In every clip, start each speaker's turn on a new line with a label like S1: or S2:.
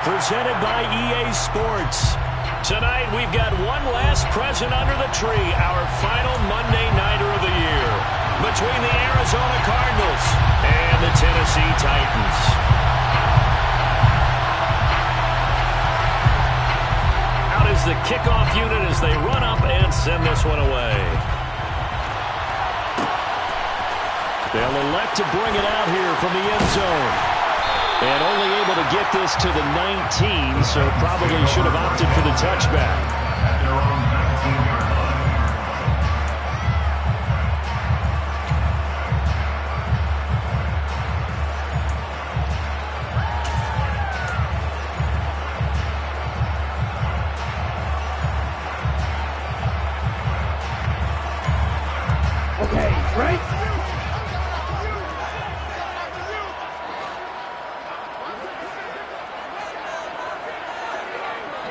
S1: Presented by EA Sports. Tonight, we've got one last present under the tree, our final Monday Nighter of the year, between the Arizona Cardinals and the Tennessee Titans. Out is the kickoff unit as they run up and send this one away. They'll elect to bring it out here from the end zone. And only able to get this to the 19, so probably should have opted for the touchback.
S2: Okay, right?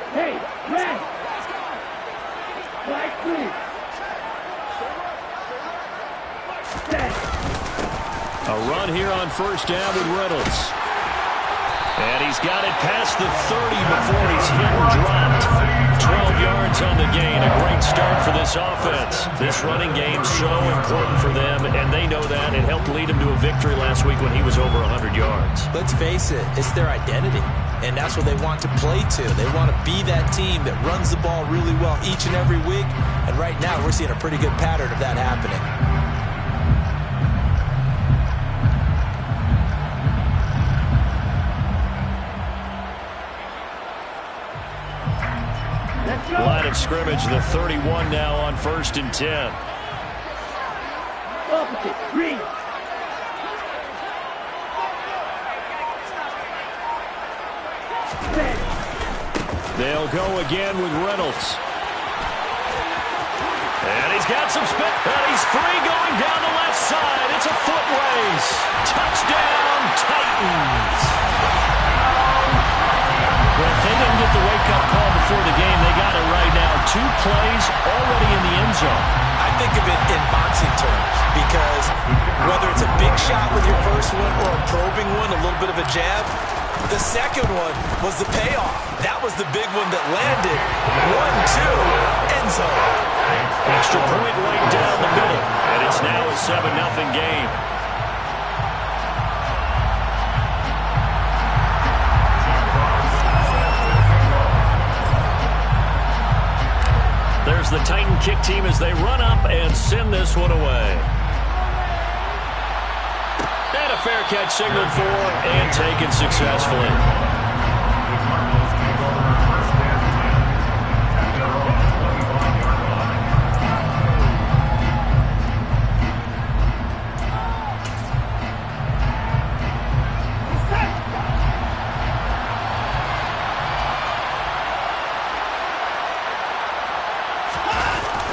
S2: Hey, red! Black, please!
S1: A run here on first down with Reynolds. And he's got it past the 30 before he's hit and dropped. 12 yards on the gain. A great start for this offense. This running game so important for them, and they know that. It helped lead him to a victory last week when he was over 100 yards.
S3: Let's face it, it's their identity. And that's what they want to play to. They want to be that team that runs the ball really well each and every week. And right now, we're seeing a pretty good pattern of that happening.
S1: Line of scrimmage, the 31 now on 1st and 10.
S2: Opposite, green!
S1: They'll go again with Reynolds. And he's got some spin. And he's free going down the left side. It's a foot race. Touchdown, Titans. Well, if they didn't get the wake-up call before the game, they got it right now. 2 plays already in the end zone.
S3: I think of it in boxing terms because whether it's a big shot with your first one or a probing one, a little bit of a jab, the second one was the payoff. That was the big one that landed. 1-2, end zone.
S1: Extra point right down the middle. And it's now a 7-0 game. There's the Titan kick team as they run up and send this one away. And a fair catch signaled for and taken successfully.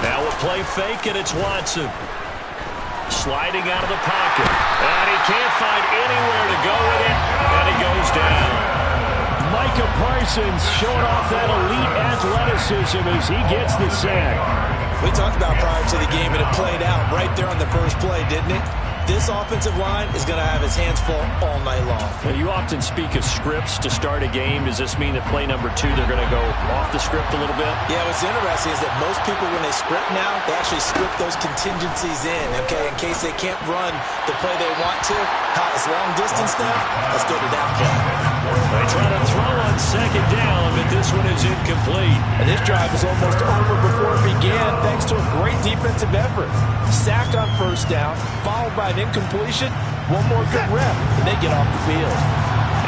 S1: Now a play fake, and it's Watson. Sliding out of the pocket. And he can't find anywhere to go with it, and he goes down. Micah Parsons showing off that elite athleticism as he gets the sack.
S3: We talked about prior to the game, and it played out right there on the first play, didn't it? This offensive line is going to have its hands full all night long.
S1: Now, you often speak of scripts to start a game. Does this mean that play number 2, they're going to go off the script a little bit?
S3: Yeah, what's interesting is that most people, when they script now, they actually script those contingencies in, okay, in case they can't run the play they want to. It's long distance now. Let's go to that play.
S1: They try to throw on second down, but this one is incomplete.
S3: And this drive was almost over before it began thanks to a great defensive effort. Sack on first down, followed by an incompletion. One more good rep, and they get off the field.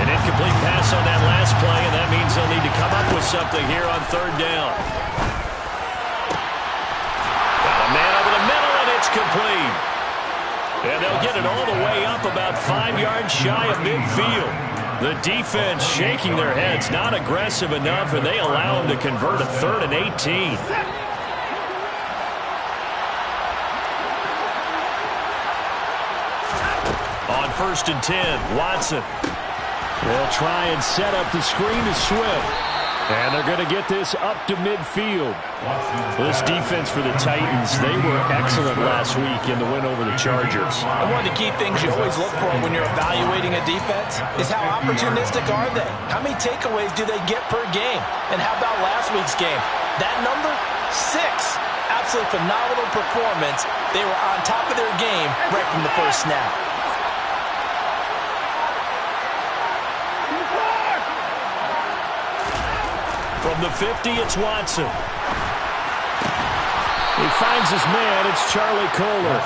S1: An incomplete pass on that last play, and that means they'll need to come up with something here on 3rd down. Got a man over the middle, and it's complete. And they'll get it all the way up about 5 yards shy of midfield. The defense shaking their heads, not aggressive enough, and they allow them to convert a 3rd and 18. On 1st and 10, Watson. They'll try and set up the screen to Swift. And they're going to get this up to midfield. This defense for the Titans, they were excellent last week in the win over the Chargers.
S3: And one of the key things you always look for when you're evaluating a defense is how opportunistic are they? How many takeaways do they get per game? And how about last week's game? That number, 6. Absolutely phenomenal performance. They were on top of their game right from the first snap.
S1: From the 50, it's Watson. He finds his man. It's Charlie Kohler.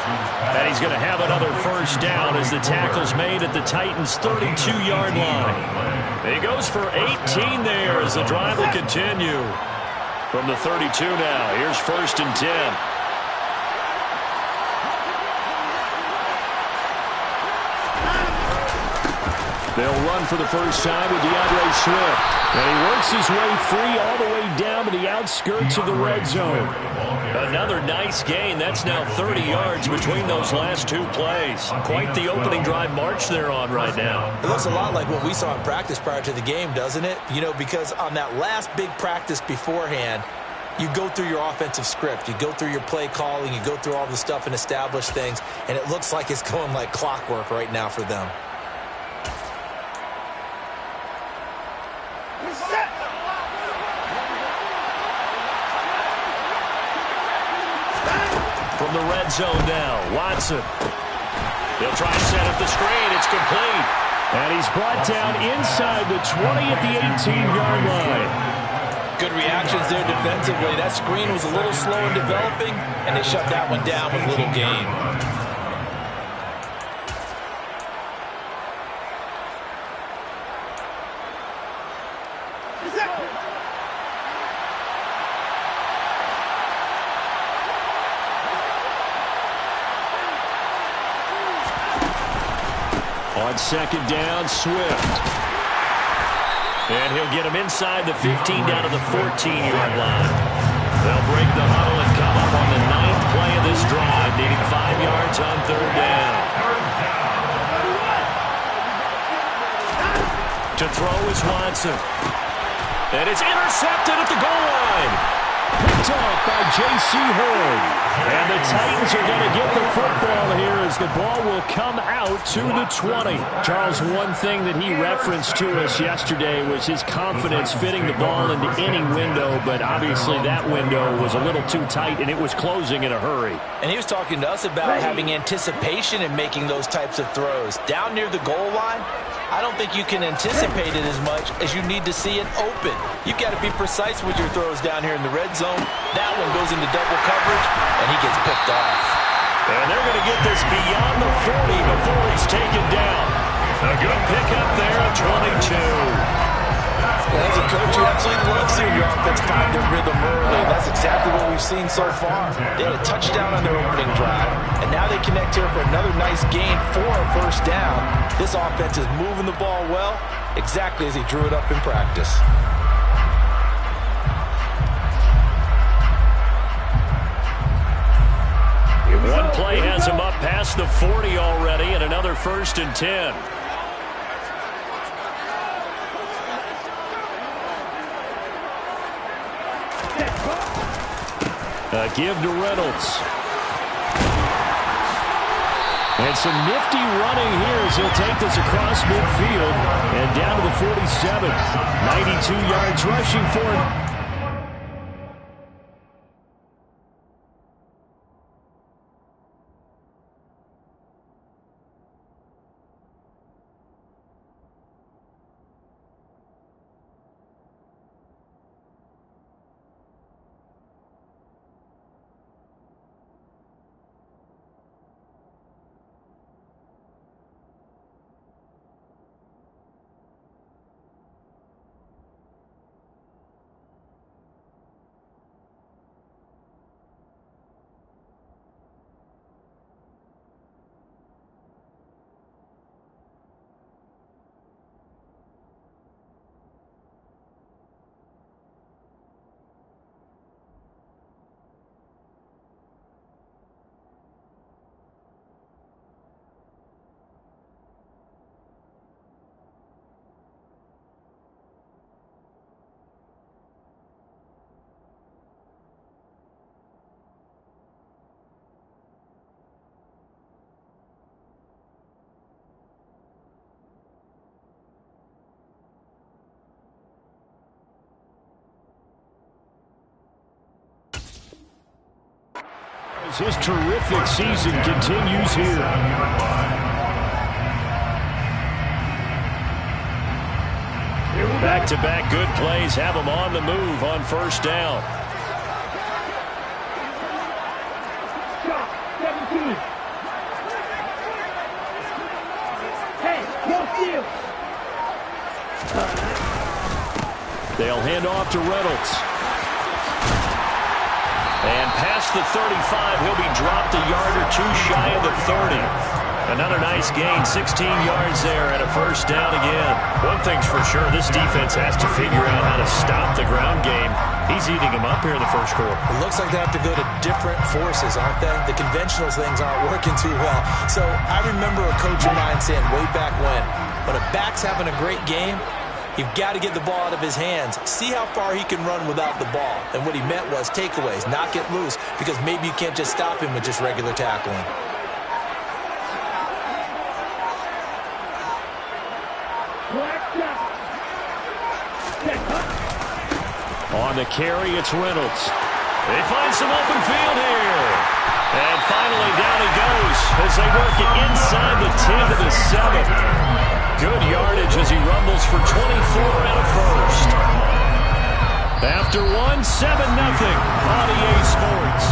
S1: And he's going to have another first down as the tackle's made at the Titans' 32-yard line. He goes for 18 there as the drive will continue. From the 32 now, here's 1st and 10. They'll run for the first time with DeAndre Swift. And he works his way free all the way down to the outskirts of the red zone. Another nice gain. That's now 30 yards between those last 2 plays. Quite the opening drive march they're on right now.
S3: It looks a lot like what we saw in practice prior to the game, doesn't it? You know, because on that last big practice beforehand, you go through your offensive script. You go through your play calling. You go through all the stuff and establish things. And it looks like it's going like clockwork right now for them.
S1: From the red zone now, Watson. He'll try to set up the screen. It's complete. And he's brought down inside the 20 at the 18-yard line.
S3: Good reactions there defensively. That screen was a little slow in developing, and they shut that one down with little gain.
S1: On 2nd down, Swift. And he'll get him inside the 15 down to the 14-yard line. They'll break the huddle and come up on the 9th play of this drive, needing 5 yards on 3rd down. To throw is Watson. And it's intercepted at the goal line. Picked off by J.C. Horn. And the Titans are going to get the football here as the ball will come out to the 20. Charles, one thing that he referenced to us yesterday was his confidence fitting the ball into any window, but obviously that window was a little too tight and it was closing in a hurry.
S3: And he was talking to us about having anticipation in making those types of throws. Down near the goal line, I don't think you can anticipate it as much as you need to see it open. You've got to be precise with your throws down here in the red zone. That one goes into double coverage, and he gets picked off.
S1: And they're going to get this beyond the 40 before he's taken down. A good pickup there at 22.
S3: As a coach, you absolutely love seeing your offense find their rhythm early, and that's exactly what we've seen so far. They had a touchdown on their opening drive, and now they connect here for another nice gain for a first down. This offense is moving the ball well, exactly as he drew it up in practice.
S1: One play has him up past the 40 already, and another 1st and 10. A give to Reynolds. And some nifty running here as he'll take this across midfield and down to the 47. 92 yards rushing for him. His terrific season continues here. Back-to-back good plays have him on the move on first down.
S2: Shot, 17. Hey, no steal.
S1: They'll hand off to Reynolds. And past the 35, he'll be dropped a yard or two shy of the 30. Another nice gain, 16 yards there and a first down again. One thing's for sure, this defense has to figure out how to stop the ground game. He's eating them up here in the first quarter.
S3: It looks like they have to go to different forces, aren't they? The conventional things aren't working too well. So I remember a coach of mine saying way back when a back's having a great game, you've got to get the ball out of his hands. See how far he can run without the ball. And what he meant was takeaways, not get loose, because maybe you can't just stop him with just regular tackling.
S1: On the carry, it's Reynolds. They find some open field here. And finally down he goes as they work it inside the 10 to the 7. Good yardage as he rumbles for 24 and a first. After 1, 7-0 on EA Sports.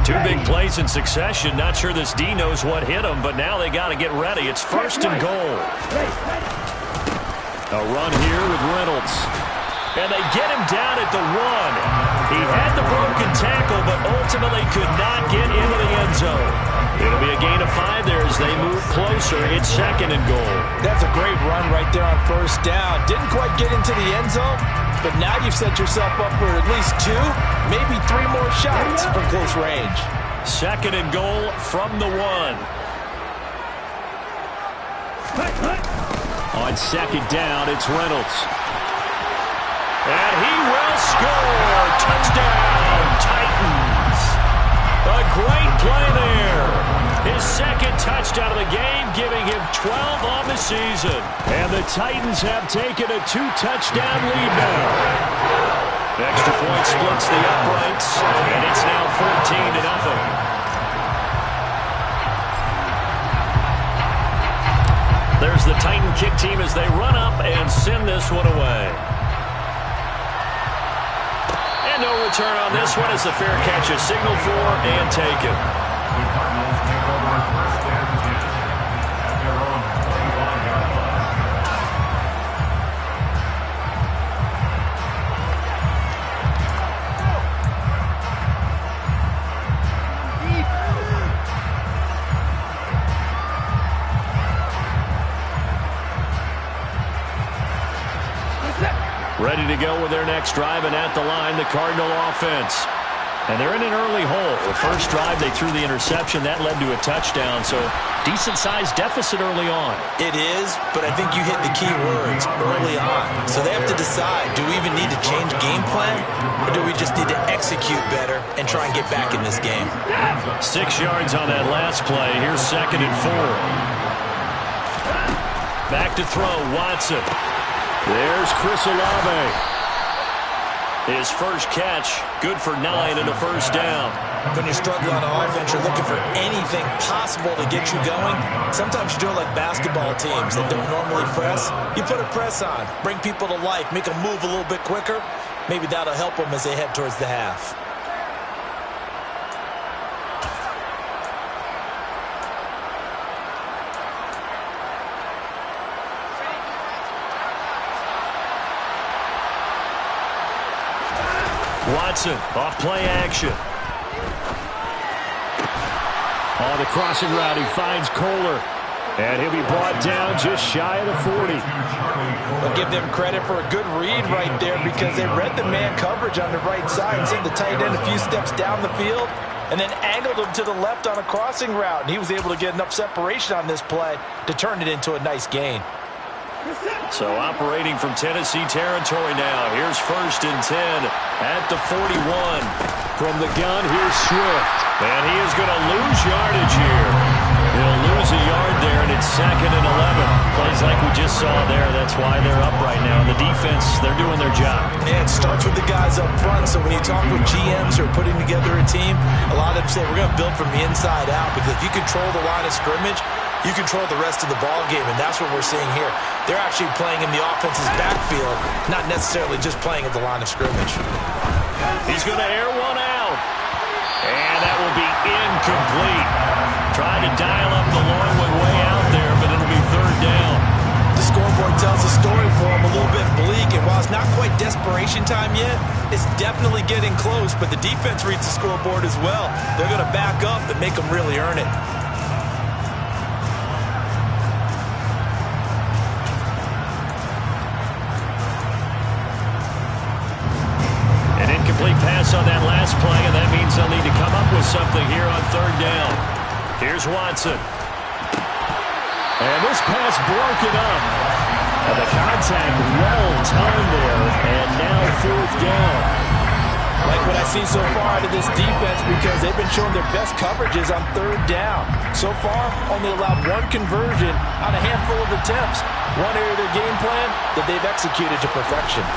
S1: Two big plays in succession. Not sure this D knows what hit him, but now they got to get ready. It's first and goal. A run here with Reynolds. And they get him down at the 1. He had the broken tackle, but ultimately could not get into the end zone. It'll be a gain of 5 there as they move closer. It's second and goal.
S3: That's a great run right there on first down. Didn't quite get into the end zone, but now you've set yourself up for at least 2, maybe 3 more shots from close range.
S1: Second and goal from the 1. On second down, it's Reynolds. And he will score. Touchdown, Titans. A great play there. His second touchdown of the game, giving him 12 on the season. And the Titans have taken a 2-touchdown lead now. Extra point splits the uprights, and it's now 14-0. There's the Titan kick team as they run up and send this one away. And no return on this one as the fair catch is signaled for and taken. Ready to go with their next drive, and at the line, the Cardinal offense. And they're in an early hole. The first drive, they threw the interception. That led to a touchdown, so decent-sized deficit early on.
S3: It is, but I think you hit the key words early on. So they have to decide, do we even need to change game plan, or do we just need to execute better and try and get back in this game?
S1: 6 yards on that last play. Here's second and 4. Back to throw, Watson. There's Chris Olave. His first catch, good for 9 and a first down.
S3: When you're struggling on offense, you're looking for anything possible to get you going. Sometimes you do it like basketball teams that don't normally press. You put a press on, bring people to life, make them move a little bit quicker. Maybe that'll help them as they head towards the half.
S1: Watson, off play action. On the crossing route, he finds Kohler. And he'll be brought down just shy of the 40.
S3: I'll give them credit for a good read right there because they read the man coverage on the right side and sent the tight end a few steps down the field and then angled him to the left on a crossing route. And he was able to get enough separation on this play to turn it into a nice gain.
S1: So operating from Tennessee territory now. Here's 1st and 10 at the 41. From the gun, here's Swift. And he is going to lose yardage here. He'll lose a yard there, and it's 2nd and 11. Plays like we just saw there. That's why they're up right now. And the defense, they're doing their job.
S3: Yeah, it starts with the guys up front. So when you talk with GMs who are putting together a team, a lot of them say we're going to build from the inside out. Because if you control the line of scrimmage, you control the rest of the ball game, and that's what we're seeing here. They're actually playing in the offense's backfield, not necessarily just playing at the line of scrimmage.
S1: He's going to air one out. And that will be incomplete. Trying to dial up the long one way out there, but it'll be 3rd down.
S3: The scoreboard tells a story for him, a little bit bleak, and while it's not quite desperation time yet, it's definitely getting close, but the defense reads the scoreboard as well. They're going to back up and make them really earn it.
S1: Incomplete pass on that last play, and that means they'll need to come up with something here on 3rd down. Here's Watson. And this pass broken up. And the contact well timed there, and now 4th down.
S3: Like what I've seen so far out of this defense, because they've been showing their best coverages on 3rd down. So far, only allowed 1 conversion on a handful of attempts. One area of their game plan that they've executed to perfection.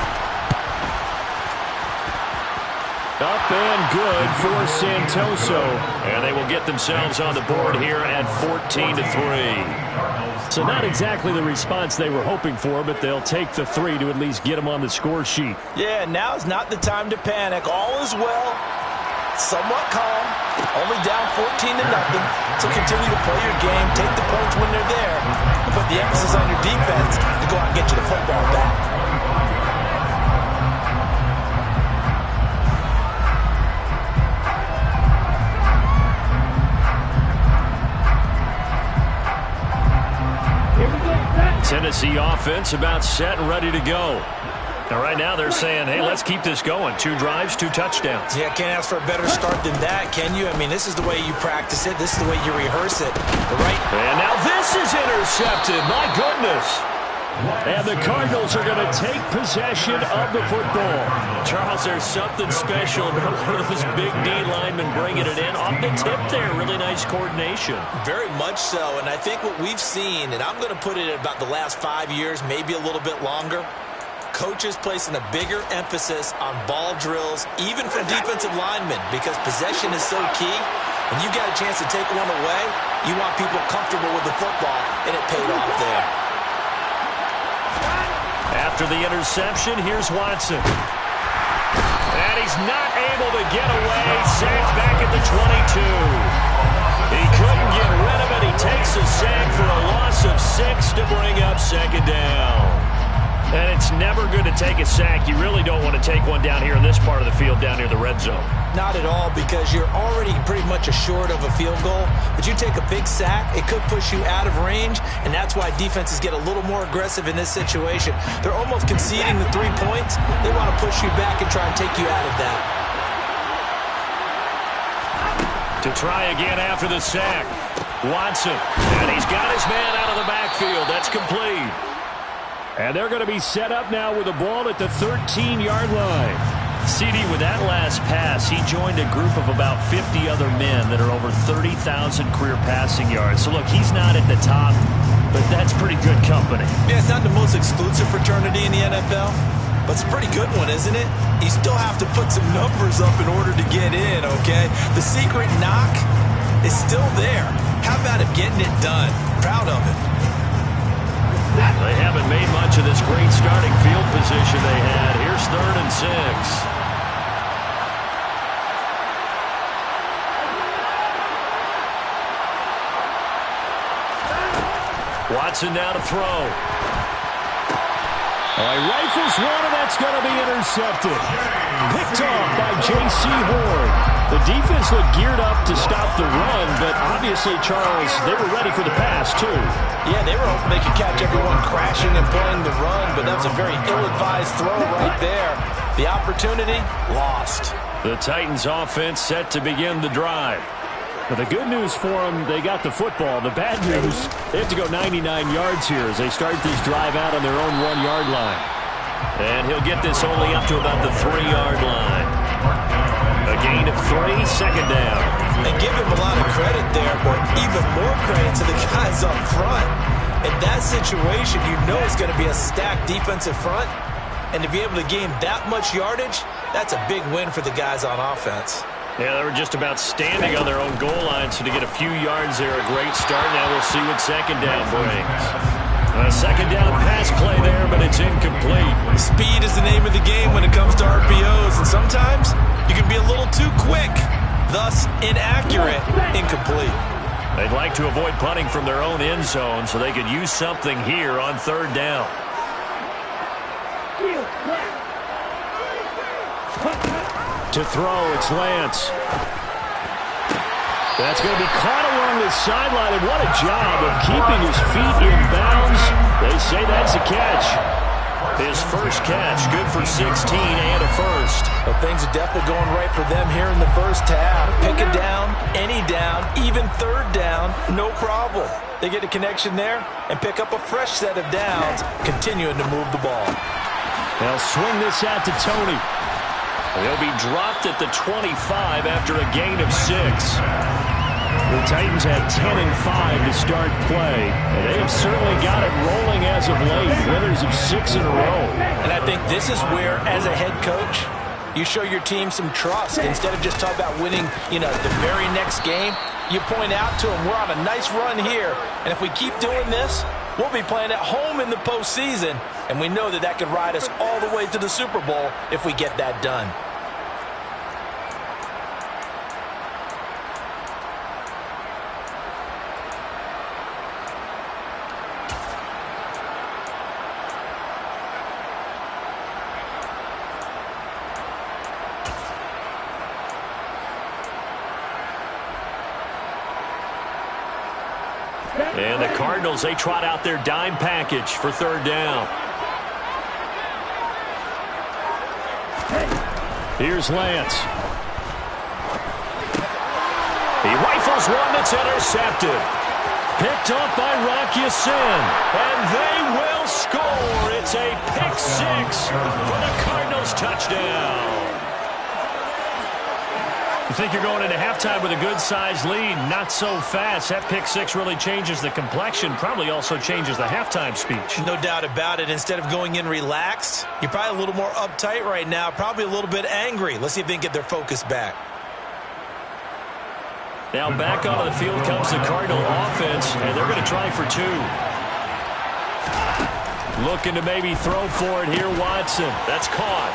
S1: Up and good for Santoso. And they will get themselves on the board here at 14-3. So not exactly the response they were hoping for, but they'll take the 3 to at least get them on the score sheet.
S3: Yeah, now is not the time to panic. All is well. Somewhat calm. Only down 14-0. So continue to play your game. Take the points when they're there. And put the emphasis on your defense to go out and get you the football back.
S1: Tennessee offense about set and ready to go. Now, right now they're saying, hey, let's keep this going. 2 drives, 2 touchdowns.
S3: Yeah, can't ask for a better start than that, can you? I mean, this is the way you practice it. This is the way you rehearse it. Right?
S1: And now this is intercepted. My goodness. And the Cardinals are going to take possession of the football. Charles, there's something special about one of those big D linemen bringing it in off the tip there. Really nice coordination.
S3: Very much so. And I think what we've seen, and I'm going to put it at about the last 5 years, maybe a little bit longer, coaches placing a bigger emphasis on ball drills, even from defensive linemen, because possession is so key. When you got a chance to take one away, you want people comfortable with the football, and it paid off there.
S1: After the interception, here's Watson. And he's not able to get away. Sacked back at the 22. He couldn't get rid of it. He takes a sack for a loss of 6 to bring up 2nd down. And it's never good to take a sack. You really don't want to take one down here in this part of the field, down near the red zone.
S3: Not at all, because you're already pretty much assured of a field goal. But you take a big sack, it could push you out of range, and that's why defenses get a little more aggressive in this situation. They're almost conceding the 3 points. They want to push you back and try and take you out of that.
S1: To try again after the sack. Watson, and he's got his man out of the backfield. That's complete. And they're going to be set up now with the ball at the 13-yard line. CD, with that last pass, he joined a group of about 50 other men that are over 30,000 career passing yards. So, look, he's not at the top, but that's pretty good company.
S3: Yeah, it's not the most exclusive fraternity in the NFL, but it's a pretty good one, isn't it? You still have to put some numbers up in order to get in, okay? The secret knock is still there. How about him getting it done? Proud of it.
S1: They haven't made much of this great starting field position they had. Here's 3rd and 6. Watson now to throw. Rifles one, and that's going to be intercepted. Picked off by J.C. Horn. The defense looked geared up to stop the run, but obviously, Charles, they were ready for the pass, too.
S3: Yeah, they were hoping they could catch everyone crashing and playing the run, but that was a very ill-advised throw right there. The opportunity, lost.
S1: The Titans offense set to begin the drive. But the good news for them, they got the football. The bad news, they have to go 99 yards here as they start this drive out on their own 1-yard line. And he'll get this only up to about the 3-yard line. A gain of 3, second down.
S3: And give him a lot of credit there, but even more credit to the guys up front. In that situation, you know it's going to be a stacked defensive front. And to be able to gain that much yardage, that's a big win for the guys on offense.
S1: Yeah, they were just about standing on their own goal line, so to get a few yards there, a great start. Now we'll see what second down brings. A second down pass play there, but it's incomplete.
S3: Speed is the name of the game when it comes to RPOs, and sometimes you can be a little too quick, thus inaccurate, incomplete.
S1: They'd like to avoid punting from their own end zone so they could use something here on third down. To throw, it's Lance. That's going to be caught along the sideline, and what a job of keeping his feet in bounds. They say that's a catch. His first catch, good for 16 and a first.
S3: But things are definitely going right for them here in the first half. Pick a down, any down, even third down, no problem. They get a connection there and pick up a fresh set of downs, continuing to move the ball.
S1: They'll swing this out to Tony. They'll be dropped at the 25 after a gain of 6. The Titans had 10 and 5 to start play. And they have certainly got it rolling as of late. Winners of 6 in a row.
S3: And I think this is where, as a head coach, you show your team some trust. Instead of just talking about winning, the very next game, you point out to them, we're on a nice run here. And if we keep doing this, we'll be playing at home in the postseason. And we know that that could ride us all the way to the Super Bowl if we get that done.
S1: And the Cardinals, they trot out their dime package for third down. Here's Lance. He rifles one that's intercepted. Picked up by Rocky Sin. And they will score. It's a pick 6 for the Cardinals touchdown. You think you're going into halftime with a good-sized lead. Not so fast. That pick 6 really changes the complexion. Probably also changes the halftime speech.
S3: No doubt about it. Instead of going in relaxed, you're probably a little more uptight right now. Probably a little bit angry. Let's see if they can get their focus back.
S1: Now back onto the field comes the Cardinal offense, and they're going to try for 2. Looking to maybe throw for it here, Watson. That's caught.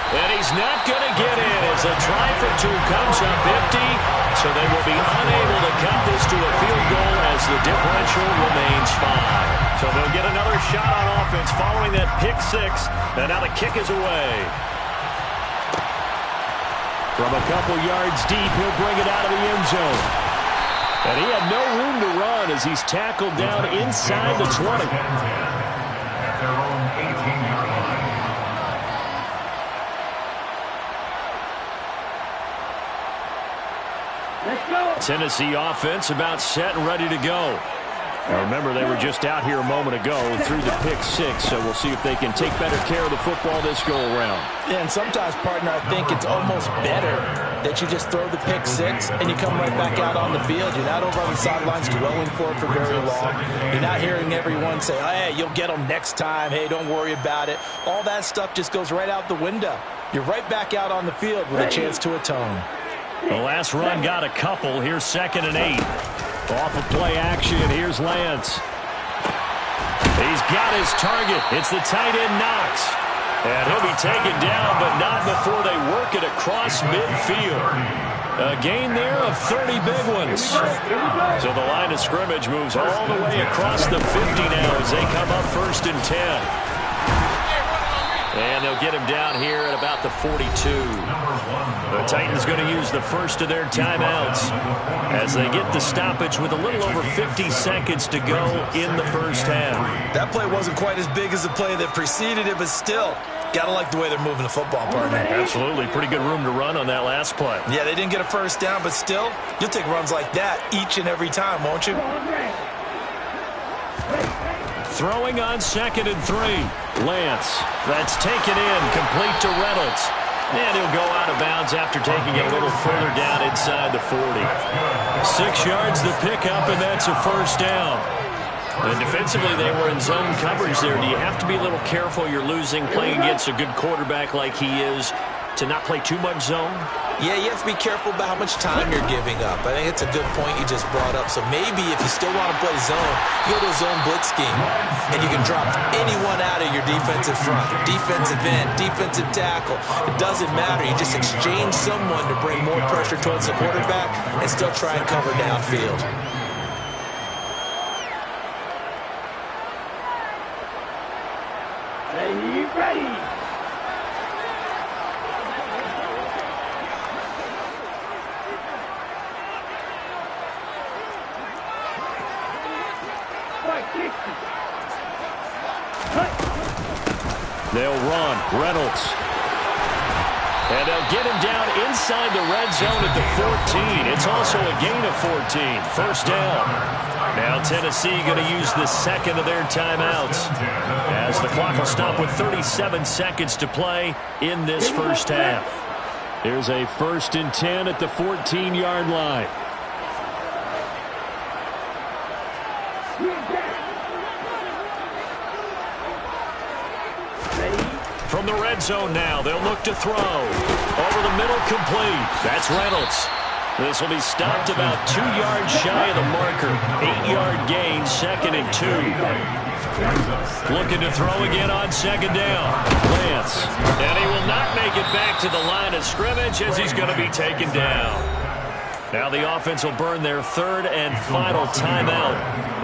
S1: And he's not going to get in as a try for 2 comes up empty. So they will be unable to cut this to a field goal as the differential remains 5. So they'll get another shot on offense following that pick 6. And now the kick is away. From a couple yards deep, he'll bring it out of the end zone. And he had no room to run as he's tackled down inside the 20. Tennessee offense about set and ready to go. Now remember, they were just out here a moment ago through the pick 6, so we'll see if they can take better care of the football this go-around.
S3: Yeah, and sometimes, partner, I think it's almost better that you just throw the pick 6 and you come right back out on the field. You're not over on the sidelines dwelling for it for very long. You're not hearing everyone say, hey, you'll get them next time. Hey, don't worry about it. All that stuff just goes right out the window. You're right back out on the field with a chance to atone.
S1: The last run got a couple. Here's 2nd and 8. Off of play action, here's Lance. He's got his target. It's the tight end Knox. And he'll be taken down, but not before they work it across midfield. A gain there of 30 big ones. So the line of scrimmage moves all the way across the 50 now as they come up 1st and 10. And they'll get him down here at about the 42. The Titans going to use the first of their timeouts as they get the stoppage with a little over 50 seconds to go in the first half.
S3: That play wasn't quite as big as the play that preceded it, but still, Gotta like the way they're moving the football, partner.
S1: Absolutely. Pretty good room to run on that last play.
S3: Yeah, they didn't get a first down, but still, you'll take runs like that each and every time, won't you?
S1: Throwing on 2nd and 3. Lance. That's taken in. Complete to Reynolds. And he'll go out of bounds after taking it a little further down inside the 40. 6 yards the pickup, and that's a first down. And defensively, they were in zone coverage there. Do you have to be a little careful you're losing playing against a good quarterback like he is to not play too much zone?
S3: Yeah, you have to be careful about how much time you're giving up. I think it's a good point you just brought up. So maybe if you still want to play zone, you go to a zone blitz scheme, and you can drop anyone out of your defensive front, defensive end, defensive tackle. It doesn't matter. You just exchange someone to bring more pressure towards the quarterback and still try and cover downfield.
S2: Ready.
S1: They'll run. Reynolds. And they'll get him down inside the red zone at the 14. It's also a gain of 14. First down. Now Tennessee going to use the second of their timeouts as the clock will stop with 37 seconds to play in this first half. Here's a 1st and 10 at the 14-yard line. From the red zone now, they'll look to throw. Over the middle, complete. That's Reynolds. This will be stopped about 2 yards shy of the marker. 8-yard gain, 2nd and 2. Looking to throw again on 2nd down. Lance. And he will not make it back to the line of scrimmage as he's going to be taken down. Now the offense will burn their 3rd and final timeout.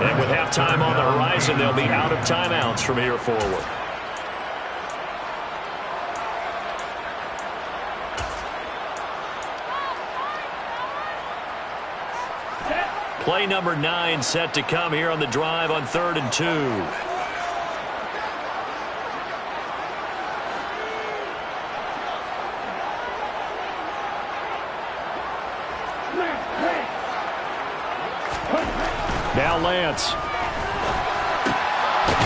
S1: And with halftime on the horizon, they'll be out of timeouts from here forward. Play number 9 set to come here on the drive on 3rd and 2. Now Lance.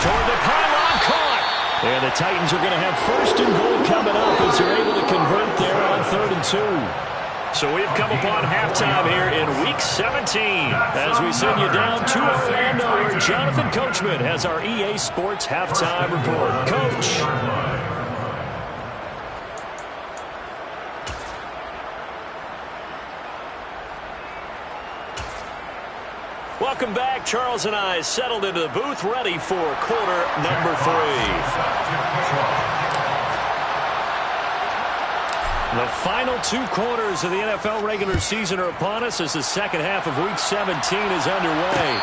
S1: Toward the pylon, caught. And the Titans are going to have 1st and goal coming up as they're able to convert there on 3rd and 2. So we've come upon halftime here in Week 17 as we send you down to Orlando where Jonathan Coachman has our EA Sports halftime report. Coach. Welcome back. Charles and I settled into the booth ready for quarter number 3. The final 2 quarters of the NFL regular season are upon us as the second half of Week 17 is underway.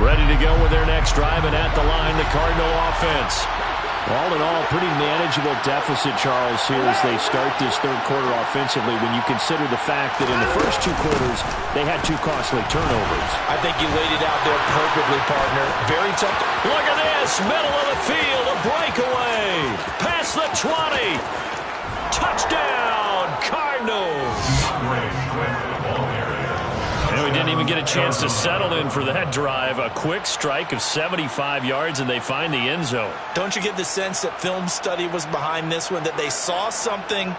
S1: Ready to go with their next drive, and at the line, the Cardinal offense. All in all, pretty manageable deficit, Charles, here as they start this 3rd quarter offensively when you consider the fact that in the first 2 quarters, they had 2 costly turnovers.
S3: I think you laid it out there perfectly, partner. Very tough.
S1: Look at this, middle of the field, a breakaway. Past the 20. Touchdown, Cardinals. And we didn't even get a chance to settle in for that drive. A quick strike of 75 yards, and they find the end zone.
S3: Don't you get the sense that film study was behind this one, that they saw something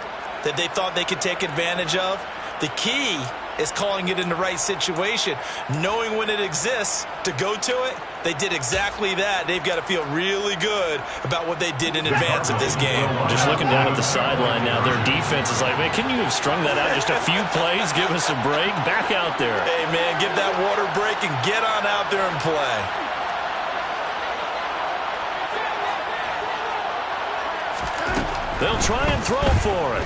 S3: that they thought they could take advantage of? The key is calling it in the right situation, knowing when it exists to go to it. They did exactly that. They've got to feel really good about what they did in advance of this game.
S1: Just looking down at the sideline now, their defense is like, man, can you have strung that out just a few plays? Give us a break. Back out there.
S3: Hey, man, give that water break and get on out there and play.
S1: They'll try and throw for it.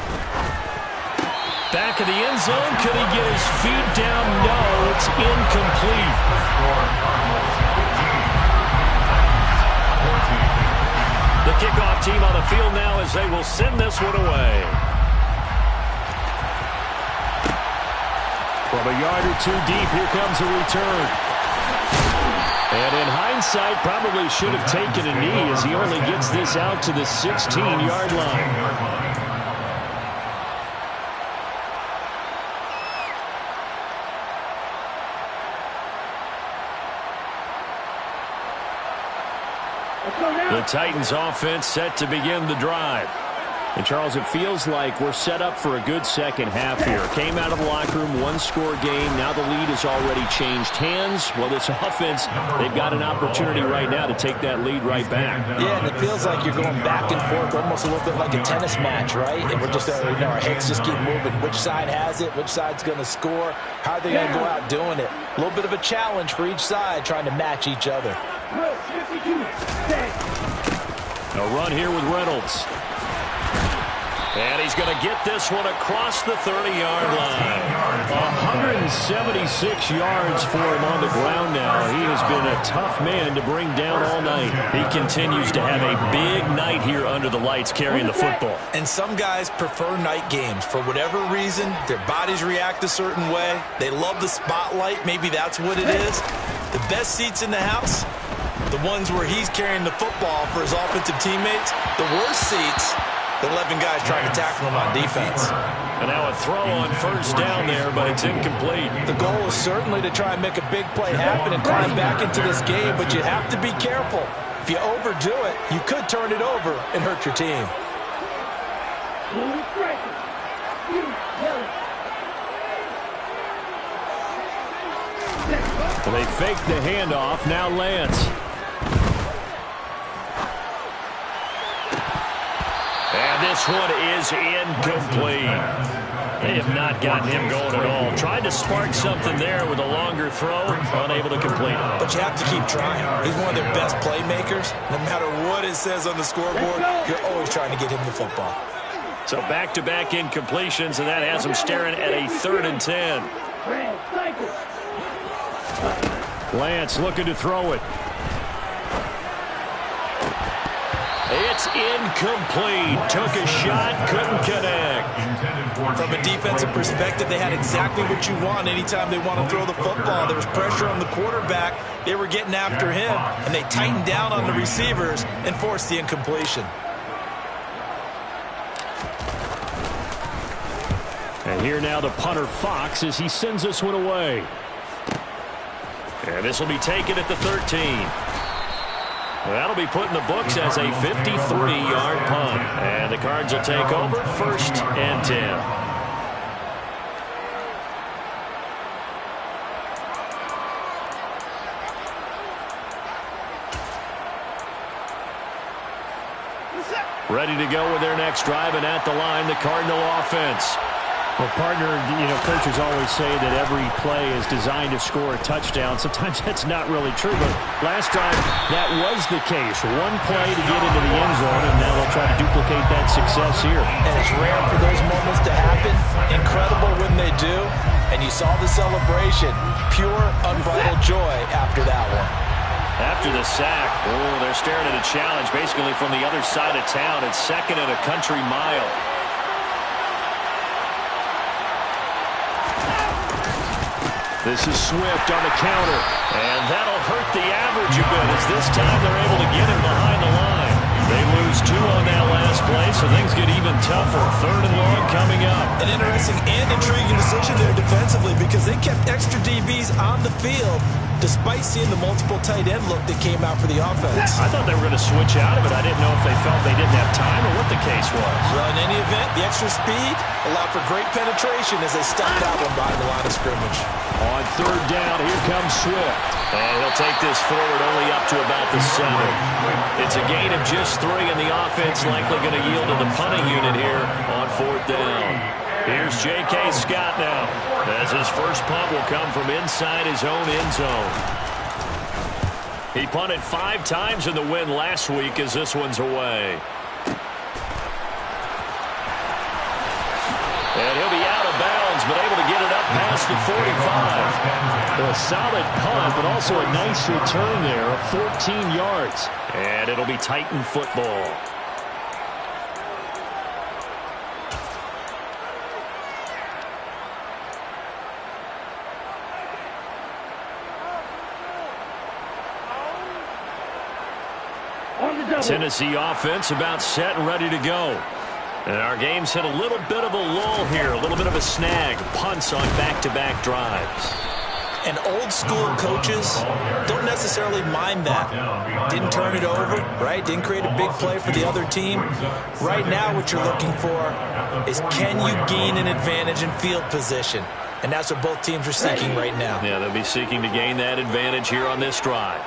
S1: Back of the end zone. Could he get his feet down? No, it's incomplete. kickoff team on the field now as they will send this one away. From a yard or two deep, here comes a return. And in hindsight, probably should have taken a knee as he only gets this out to the 16-yard line. The Titans offense set to begin the drive. And, Charles, it feels like we're set up for a good second half here. Came out of the locker room, one-score game. Now the lead has already changed hands. Well, this offense, they've got an opportunity right now to take that lead right back.
S3: Yeah, and it feels like you're going back and forth, almost a little bit like a tennis match, right? And we're just, our heads just keep moving. Which side has it? Which side's going to score? How are they going to go out doing it? A little bit of a challenge for each side, trying to match each other.
S1: A run here with Reynolds. And he's going to get this one across the 30-yard line. 176 yards for him on the ground now. He has been a tough man to bring down all night. He continues to have a big night here under the lights carrying the football.
S3: And some guys prefer night games. For whatever reason, their bodies react a certain way. They love the spotlight. Maybe that's what it is. The best seats in the house, the ones where he's carrying the football for his offensive teammates. The worst seats, the 11 guys trying to tackle him on defense.
S1: And now a throw on first down there, but it's incomplete.
S3: The goal is certainly to try and make a big play happen and climb back into this game, but you have to be careful. If you overdo it, you could turn it over and hurt your team.
S1: Well, they fake the handoff. Now Lance. And this one is incomplete. They have not gotten him going at all. Tried to spark something there with a longer throw, unable to complete it.
S3: But you have to keep trying. He's one of their best playmakers. No matter what it says on the scoreboard, you're always trying to get him the football.
S1: So back-to-back incompletions, and that has him staring at a 3rd and 10. Lance looking to throw it. It's incomplete. Took a shot, couldn't connect.
S3: From a defensive perspective, they had exactly what you want anytime they want to throw the football. There was pressure on the quarterback. They were getting after him, and they tightened down on the receivers and forced the incompletion.
S1: And here now the punter, Fox, as he sends this one away. And this will be taken at the 13. That'll be put in the books as a 53-yard punt. And the Cards will take over 1st and 10. Ready to go with their next drive, and at the line, the Cardinal offense.
S4: Well, partner, coaches always say that every play is designed to score a touchdown. Sometimes that's not really true, but last drive, that was the case. One play to get into the end zone, and now they'll try to duplicate that success here.
S3: And it's rare for those moments to happen. Incredible when they do. And you saw the celebration. Pure, unbridled joy after that one.
S1: After the sack, they're staring at a challenge basically from the other side of town. It's 2nd and a country mile. This is Swift on the counter, and that'll hurt the average a bit as this time they're able to get him behind the line. They lose 2 on that last play, so things get even tougher. 3rd and long coming up.
S3: An interesting and intriguing decision there defensively because they kept extra DBs on the field despite seeing the multiple tight end look that came out for the offense.
S1: I thought they were going to switch out of it. I didn't know if they felt they didn't have time or what the case was.
S3: Well, in any event, the extra speed allowed for great penetration as they stuffed that one behind the line of scrimmage.
S1: On 3rd down, here comes Swift. And he'll take this forward only up to about the 7. It's a gain of just 3, and the offense likely going to yield to the punting unit here on 4th down. Here's J.K. Scott now, as his first punt will come from inside his own end zone. He punted 5 times in the win last week as this one's away. And he'll be out of bounds, but able to get it up past the 45.
S4: A solid punt, but also a nice return there of 14 yards.
S1: And it'll be Titan football. Tennessee offense about set and ready to go. And our game's hit a little bit of a lull here, a little bit of a snag. Punts on back-to-back drives.
S3: And old-school coaches don't necessarily mind that. Didn't turn it over, right? Didn't create a big play for the other team. Right now what you're looking for is, can you gain an advantage in field position? And that's what both teams are seeking right now.
S1: Yeah, they'll be seeking to gain that advantage here on this drive.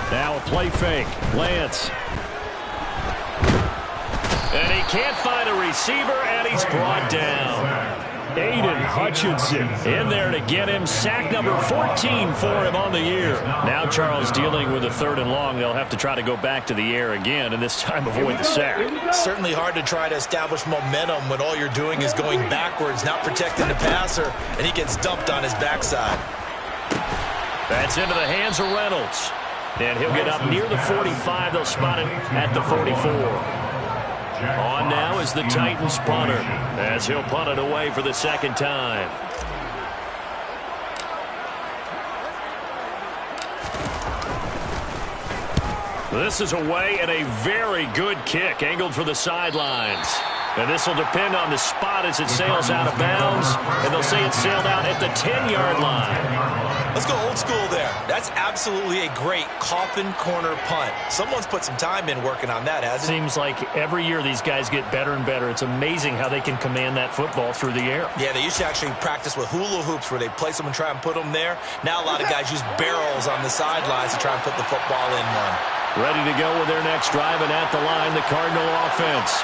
S4: Now a play fake. Lance.
S1: And he can't find a receiver, and he's brought down.
S4: Aiden Hutchinson
S1: in there to get him. Sack number 14 for him on the year. Now Charles dealing with a 3rd and long. They'll have to try to go back to the air again, and this time avoid the sack.
S3: Certainly hard to try to establish momentum when all you're doing is going backwards, not protecting the passer, and he gets dumped on his backside.
S1: That's into the hands of Reynolds. And he'll get up near the 45. They'll spot him at the 44. On now is the Titans punter, as he'll punt it away for the 2nd time. This is away, and a very good kick angled for the sidelines. And this will depend on the spot as it sails out of bounds. And they'll say it sailed out at the 10-yard line.
S3: Let's go old school there. That's absolutely a great coffin corner punt. Someone's put some time in working on that, hasn't it?
S4: Seems like every year these guys get better and better. It's amazing how they can command that football through the air.
S3: Yeah, they used to actually practice with hula hoops where they place them and try and put them there. Now a lot of guys use barrels on the sidelines to try and put the football in one.
S1: Ready to go with their next drive, and at the line, the Cardinal offense.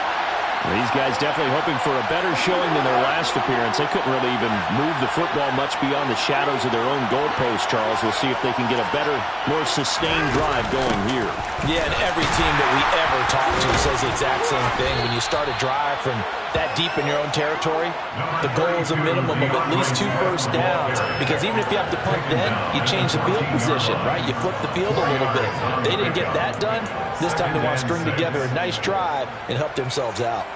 S4: These guys definitely hoping for a better showing than their last appearance. They couldn't really even move the football much beyond the shadows of their own goalpost, Charles. We'll see if they can get a better, more sustained drive going here.
S3: Yeah, and every team that we ever talk to says the exact same thing. When you start a drive from that deep in your own territory, the goal is a minimum of at least 2 first downs. Because even if you have to punt then, you change the field position, right? You flip the field a little bit. They didn't get that done. This time they want to string together a nice drive and help themselves out.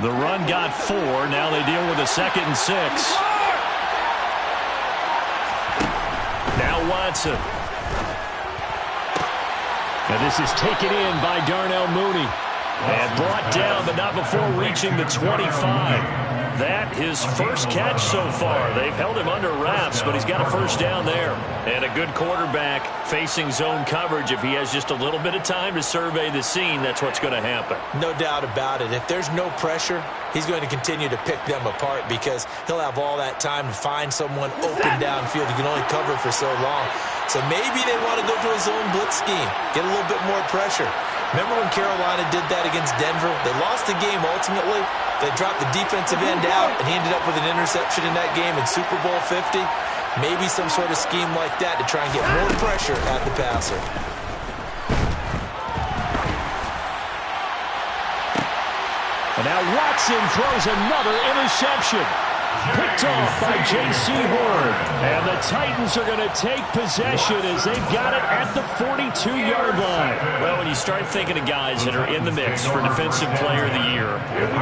S1: The run got 4. Now they deal with a 2nd and 6. Now Watson.
S4: And this is taken in by Darnell Mooney.
S1: And brought down, but not before reaching the 25. That his first catch so far. They've held him under wraps, but he's got a first down there. And a good quarterback facing zone coverage. If he has just a little bit of time to survey the scene, that's what's going to happen.
S3: No doubt about it. If there's no pressure, he's going to continue to pick them apart because he'll have all that time to find someone open downfield. He can only cover for so long. So maybe they want to go to a zone blitz scheme, get a little bit more pressure. Remember when Carolina did that against Denver? They lost the game ultimately. They dropped the defensive end out, and he ended up with an interception in that game in Super Bowl 50. Maybe some sort of scheme like that to try and get more pressure at the passer.
S4: And now Watson throws another interception. Picked off by J.C. Horn. And the Titans are going to take possession as they've got it at the 42-yard line.
S1: Well, when you start thinking of guys that are in the mix for Defensive Player of the Year,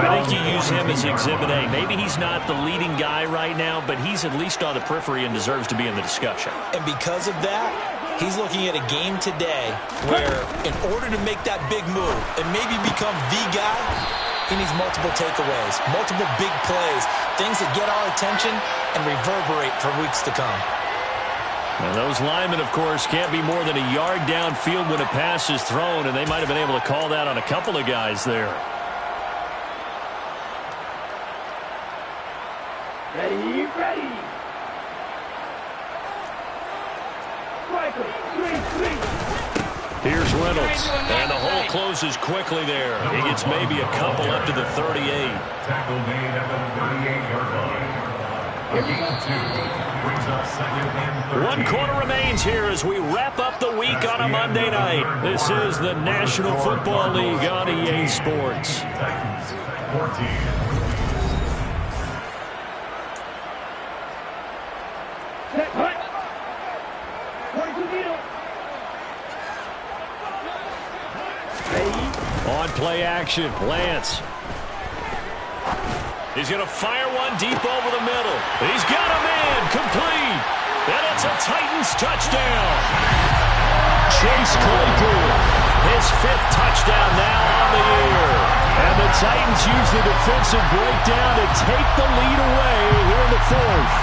S1: I think you use him as Exhibit A. Maybe he's not the leading guy right now, but he's at least on the periphery and deserves to be in the discussion.
S3: And because of that, he's looking at a game today where in order to make that big move and maybe become the guy, he needs multiple takeaways, multiple big plays, things that get our attention and reverberate for weeks to come.
S1: And those linemen, of course, can't be more than a yard downfield when a pass is thrown, and they might have been able to call that on a couple of guys there.
S2: Ready, ready.
S1: Here's Reynolds. And the hole closes quickly there. He gets maybe a couple up to the 38.
S5: Tackle made at the 38-yard line. Brings up second and 13.
S1: One quarter remains here as we wrap up the week on a Monday night. This is the National Football League on EA Sports.
S5: Titans, 14.
S1: On play action, Lance. He's going to fire one deep over the middle. He's got a man, complete. And it's a Titans touchdown. Chase Claypool, his 5th touchdown now on the year. And the Titans use the defensive breakdown to take the lead away here in the 4th.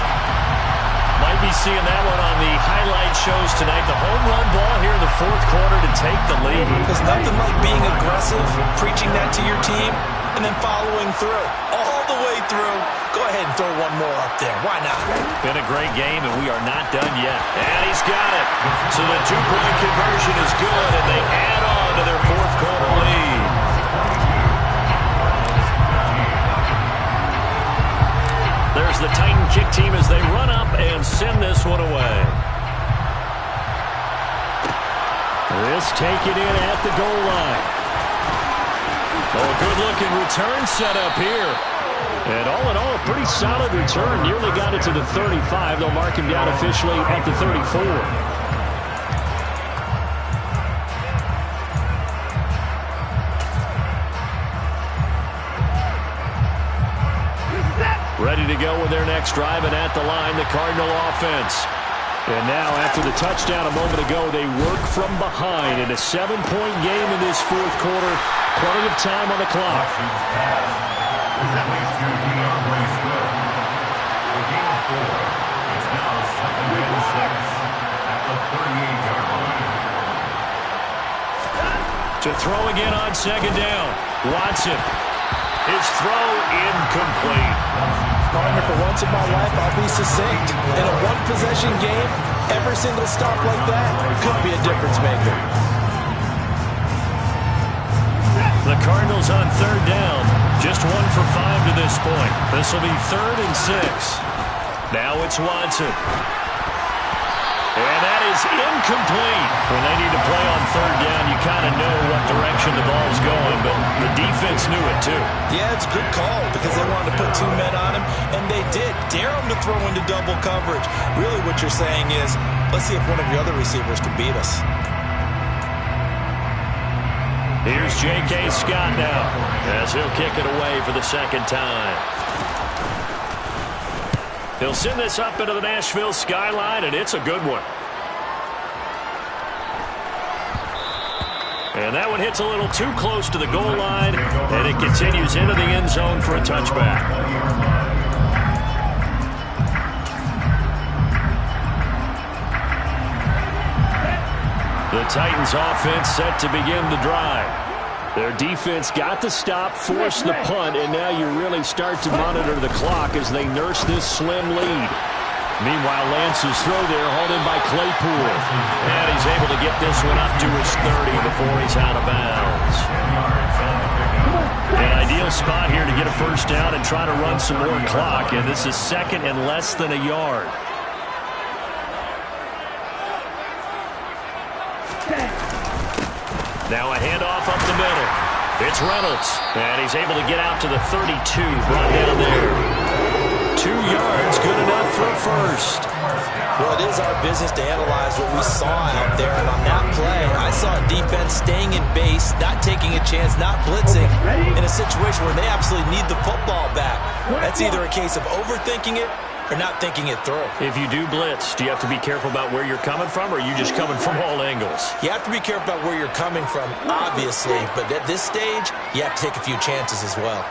S1: Might be seeing that one on the highlight shows tonight. The home run ball here in the 4th quarter to take the lead.
S3: There's nothing like being aggressive, preaching that to your team, and then following through. All the way through. Go ahead and throw one more up there. Why not?
S1: Been a great game, and we are not done yet. And he's got it. So the 2-point conversion is good, and they add on to their 4th quarter lead. There's the Titan kick team as they run up and send this one away.
S4: This taken in at the goal line.
S1: Oh, good-looking return set up here.
S4: And all in all, a pretty solid return. Nearly got it to the 35. They'll mark him down officially at the 34.
S1: Ready to go with their next drive, and at the line, the Cardinal offense.
S4: And now, after the touchdown a moment ago, they work from behind in a 7-point game in this 4th quarter. Plenty of time on the clock.
S1: To throw again on 2nd down. Watson. His throw incomplete.
S3: Partner, for once in my life, I'll be succinct. In a one-possession game, every single stop like that could be a difference maker.
S1: The Cardinals on 3rd down. Just 1 for 5 to this point. This will be 3rd and 6. Now it's Watson. And that is incomplete. When they need to play on 3rd down, you kind of know what direction the ball's going, but the defense knew it too.
S3: Yeah, it's a good call because they wanted to put 2 men on him, and they did. Dare him to throw into double coverage. Really what you're saying is, let's see if one of your other receivers can beat us.
S1: Here's J.K. Scott now as he'll kick it away for the 2nd time. He'll send this up into the Nashville skyline, and it's a good one. And that one hits a little too close to the goal line, and it continues into the end zone for a touchback. The Titans offense set to begin the drive. Their defense got the stop, forced the punt, and now you really start to monitor the clock as they nurse this slim lead. Meanwhile, Lance's throw there hauled in by Claypool. And he's able to get this one up to his 30 before he's out of bounds. An ideal spot here to get a 1st down and try to run some more clock, and this is 2nd and less than a yard. Now a handoff up the middle. It's Reynolds, and he's able to get out to the 32, brought down there. 2 yards, good enough for a 1st.
S3: Well, it is our business to analyze what we saw out there, and on that play, I saw a defense staying in base, not taking a chance, not blitzing, in a situation where they absolutely need the football back. That's either a case of overthinking it or not thinking it through.
S1: If you do blitz, do you have to be careful about where you're coming from, or are you just coming from all angles?
S3: You have to be careful about where you're coming from, obviously, but at this stage, you have to take a few chances as well.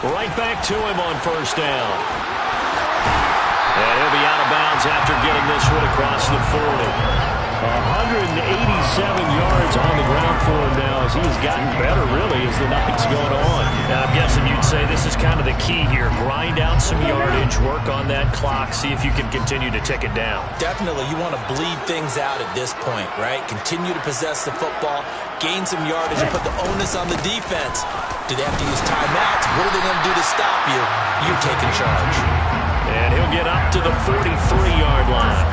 S1: Right back to him on 1st down. And he'll be out of bounds after getting this one across the 40.
S4: yards on the ground for him now as he's gotten better, really, as the night's going on.
S1: Now, I'm guessing you'd say this is kind of the key here. Grind out some yardage, work on that clock, see if you can continue to tick it down.
S3: Definitely, you want to bleed things out at this point, right? Continue to possess the football, gain some yardage, and put the onus on the defense. Do they have to use timeouts? What are they going to do to stop you? You're taking charge.
S1: And he'll get up to the 43-yard line.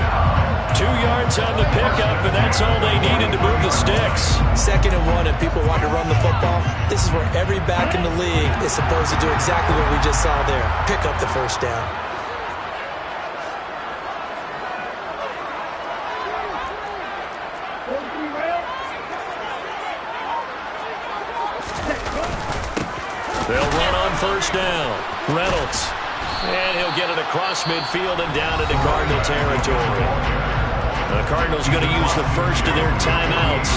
S1: 2 yards on the pickup, and that's all they needed to move the sticks.
S3: 2nd and 1, and people want to run the football. This is where every back in the league is supposed to do exactly what we just saw there. Pick up the first down.
S1: They'll run on first down. Reynolds. And he'll get it across midfield and down into Cardinal territory. The Cardinals going to use the first of their timeouts.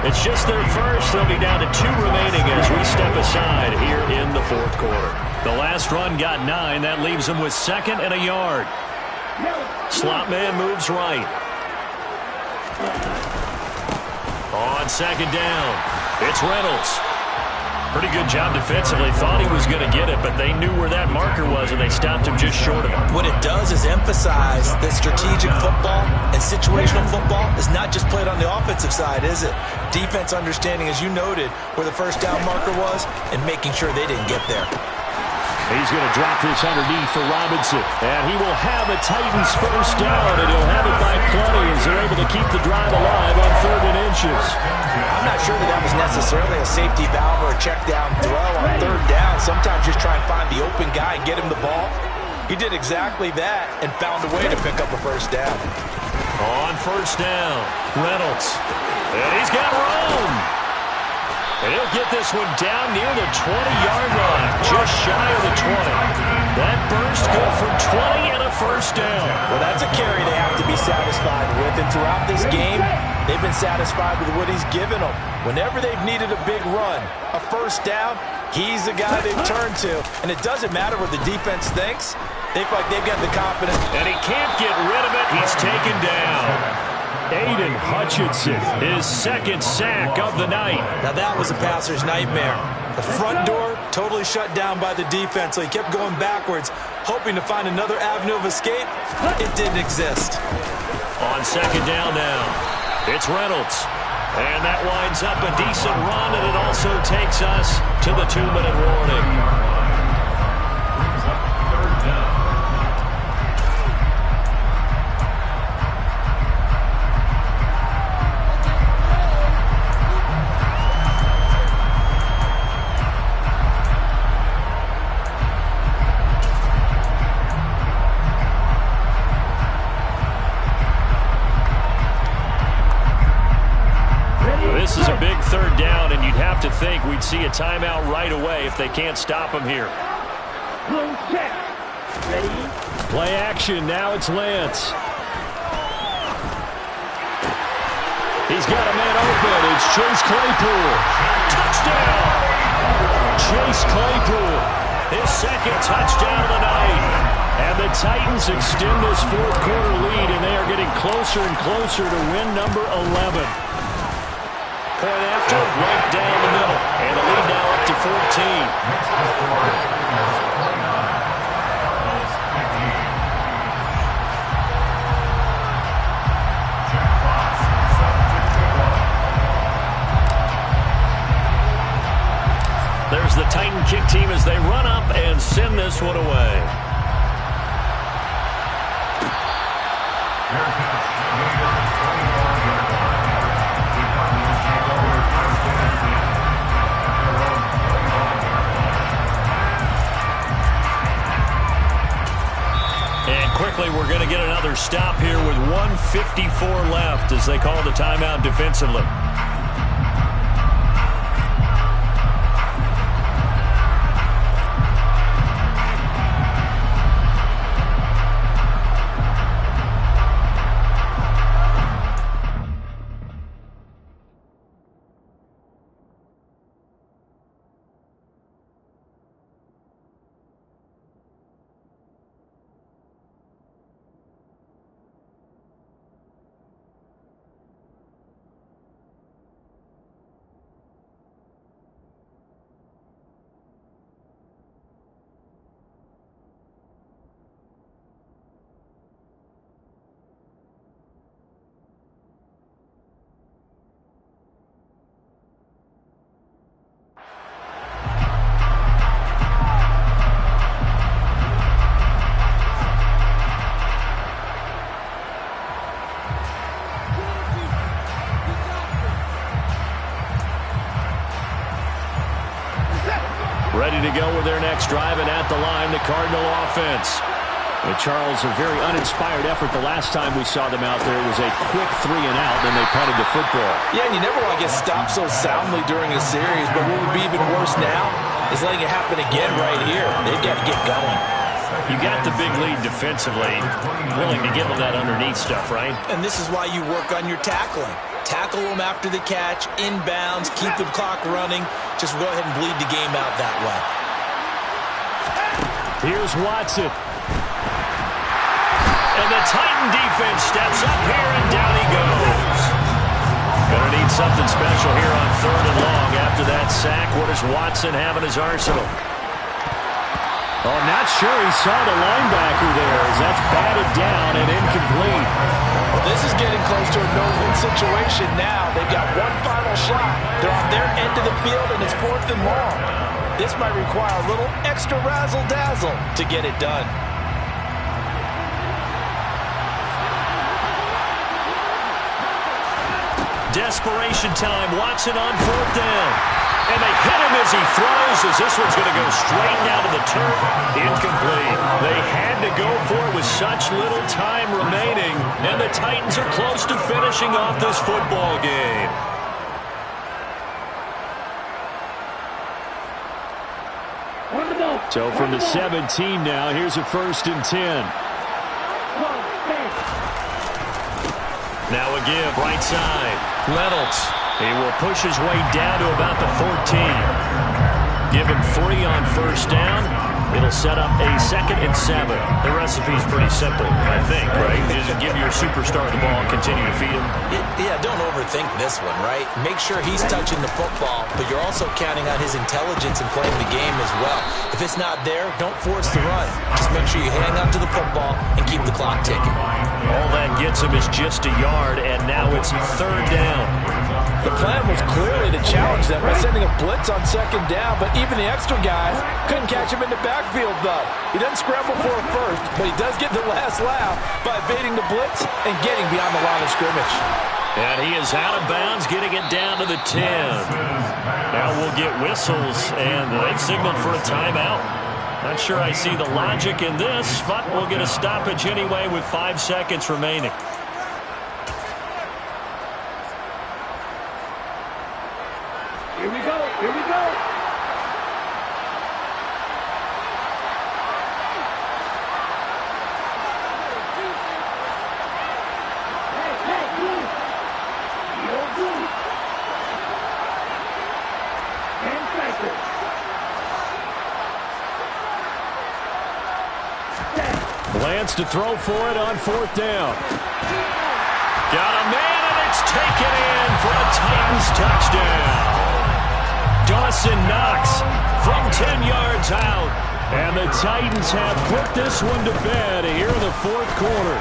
S1: It's just their first. They'll be down to 2 remaining as we step aside here in the 4th quarter. The last run got 9. That leaves them with 2nd and a yard. Slot man moves right. On 2nd down, it's Reynolds. Pretty good job defensively. Thought he was going to get it, but they knew where that marker was, and they stopped him just short of it.
S3: What it does is emphasize that strategic football and situational football is not just played on the offensive side, is it? Defense understanding, as you noted, where the first down marker was and making sure they didn't get there.
S4: He's going to drop this underneath for Robinson. And he will have a Titans first down, and he'll have it by plenty as they're able to keep the drive alive on 3rd and inches.
S3: I'm not sure that was necessarily a safety valve or a check down throw on 3rd down. Sometimes just try and find the open guy and get him the ball. He did exactly that and found a way to pick up a first down.
S1: On first down, Reynolds. And he's got room. And he'll get this one down near the 20-yard line, just shy of the 20. That burst good for 20 and a first down.
S3: Well, that's a carry they have to be satisfied with. And throughout this game, they've been satisfied with what he's given them. Whenever they've needed a big run, a first down, he's the guy they've turned to. And it doesn't matter what the defense thinks. They feel like they've got the confidence.
S1: And he can't get rid of it. He's taken down.
S4: Aiden Hutchinson, his 2nd sack of the night.
S3: Now that was a passer's nightmare. The front door totally shut down by the defense, so he kept going backwards, hoping to find another avenue of escape. It didn't exist.
S1: On 2nd down now, it's Reynolds. And that winds up a decent run, and it also takes us to the 2-minute warning. This is a big 3rd down, and you'd have to think we'd see a timeout right away if they can't stop him here.
S2: Check. Ready?
S4: Play action. Now it's Lance.
S1: He's got a man open. It's Chase Claypool. Touchdown! Chase Claypool, his 2nd touchdown of the night. And the Titans extend this 4th quarter lead, and they are getting closer and closer to win number 11. Point after, right down the middle. And the lead now up to 14. There's the Titan kick team as they run up and send this one away. And quickly, we're going to get another stop here with 1:54 left as they call the timeout defensively. Ready to go with their next drive, and at the line, the Cardinal offense. And Charles, a very uninspired effort the last time we saw them out there. It was a quick 3-and-out, then they punted the football.
S3: Yeah, and you never want to get stopped so soundly during a series, but what would be even worse now is letting it happen again right here. They've got to get going.
S1: You got the big lead defensively, willing to give them that underneath stuff, right?
S3: And this is why you work on your tackling. Tackle them after the catch, inbounds, keep the clock running. Just go ahead and bleed the game out that way.
S1: Here's Watson. And the Titan defense steps up here, and down he goes. Gonna need something special here on 3rd and long. After that sack, what does Watson have in his arsenal?
S4: Oh, not sure he saw the linebacker there as that's batted down and incomplete.
S3: Well, this is getting close to a no-win situation now. They've got one final shot. They're on their end of the field, and it's 4th and long. This might require a little extra razzle-dazzle to get it done.
S1: Desperation time. Watson on 4th down. And they hit him as he throws, as this one's going to go straight down to the turf. Incomplete. They had to go for it with such little time remaining, and the Titans are close to finishing off this football game.
S4: So from the 17 now, here's a 1st and 10.
S1: Now a give, right side. Reynolds. He will push his way down to about the 14. Give him 3 on 1st down. It'll set up a 2nd and 7. The recipe's pretty simple, I think, right? Just give your superstar the ball and continue to feed him.
S3: Yeah, don't overthink this one, right? Make sure he's touching the football, but you're also counting on his intelligence in playing the game as well. If it's not there, don't force the run. Just make sure you hang on to the football and keep the clock ticking.
S1: All that gets him is just a yard, and now it's 3rd down.
S3: The plan was clearly to challenge them by sending a blitz on 2nd down, but even the extra guys couldn't catch him in the backfield, though. He doesn't scramble for it first, but he does get the last laugh by evading the blitz and getting beyond the line of scrimmage.
S1: And he is out of bounds, getting it down to the 10. Now we'll get whistles, and they've signaled for a timeout. Not sure I see the logic in this, but we'll get a stoppage anyway with 5 seconds remaining.
S2: Here we go. Here we go.
S4: Lance to throw for it on 4th down.
S1: Got a man, and it's taken in for a Titans touchdown. Dawson Knox from 10 yards out.
S4: And the Titans have put this one to bed here in the 4th quarter.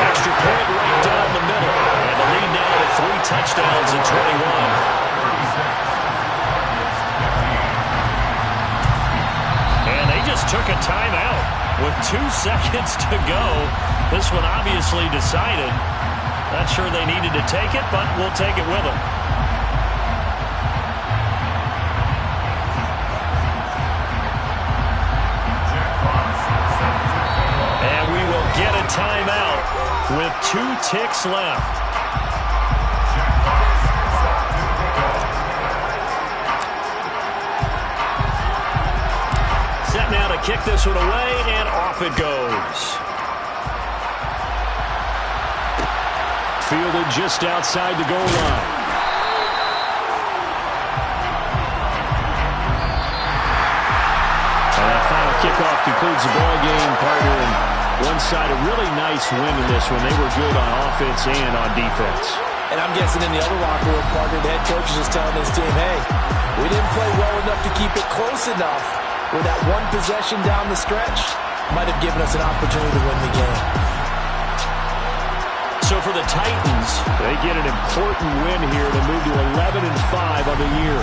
S1: Extra point right down the middle. And the lead now to 3 touchdowns in 21. And they just took a timeout with 2 seconds to go. This one obviously decided. Not sure they needed to take it, but we'll take it with them. And we will get a timeout with 2 ticks left. Set now to kick this one away, and off it goes.
S4: Fielded just outside the goal line. And that final kickoff concludes the ball game, partner. And one side, a really nice win in this one. They were good on offense and on defense.
S3: And I'm guessing in the other locker room, partner, the head coach is just telling this team, hey, we didn't play well enough to keep it close enough, where that one possession down the stretch might have given us an opportunity to win the game.
S1: So for the Titans,
S4: they get an important win here to move to 11-5 on the year.